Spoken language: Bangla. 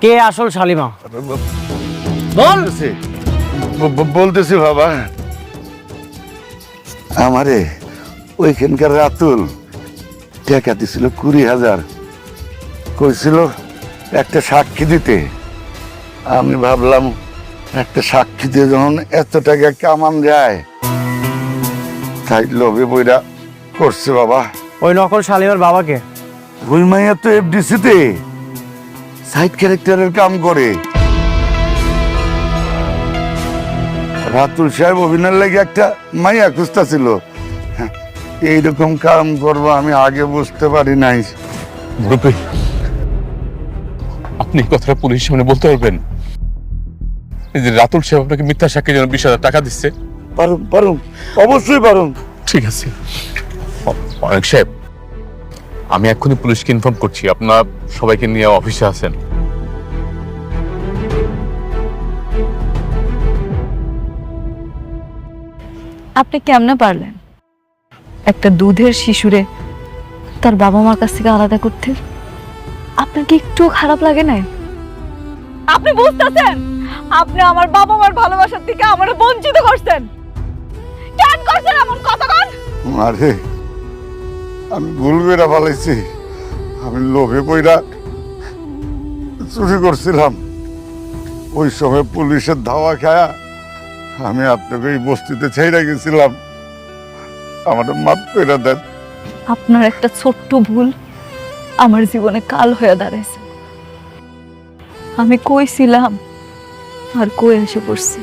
কে আসল শালিমা? বলতেছি বাবা, আমারে ওইখানকার রাতুল টাকা দিছিল 20,000, কইছিল একটা সাক্ষী দিতে। আমি ভাবলাম একটা সাক্ষী দিয়ে যখন এত টাকা কামান যায়, তাই লোভে বইরা করছে বাবা। ওই নকল শালিমার বাবাকে? ওই মাইয়া তো এফডিসিতে সাইড ক্যারেক্টারের কাম করে। রাতুল সাহেব অভিনয়ের লাগে একটা মাইয়া খুঁজতা ছিল। এইরকম কাম করবো আমি আগে বুঝতে পারি নাই। মুরব্বী, আপনি এই কথাটা পুলিশ সামনে বলতে পারবেন যে রাতুল সাহেব আপনাকে মিথ্যা সাক্ষীর জন্য 20,000 টাকা দিচ্ছে? পারুম, অবশ্যই পারুম। ঠিক আছে অনেক সাহেব, আমি এক্ষুনি পুলিশকে ইনফর্ম করছি, আপনারা সবাইকে নিয়ে অফিসে আছেন। আপনি কেমনে পারলেন একটা দুধের শিশুরে তার বাবা মার কাছ থেকে আলাদা করতে? আপনার কি একটু খারাপ লাগে না? আপনি বুঝতেছেন আপনি আমার বাবা মার ভালোবাসার থেকে আমার বঞ্চিত করছেন? কেন করছেন এমন কথা? আরে আমি ভুল করে ফেলাইছি। আমি লোভে পইরা চুরি করছিলাম। ওই সময় পুলিশের ধাওয়া খায়া আমি আপনাকে এই বস্তিতে ছেড়ে গেছিলাম। আমার মাফ করে দেন। আপনার একটা ছোট্ট ভুল আমার জীবনে কাল হয়ে দাঁড়াইছে। আমি কইছিলাম আর কই এসে পড়ছি।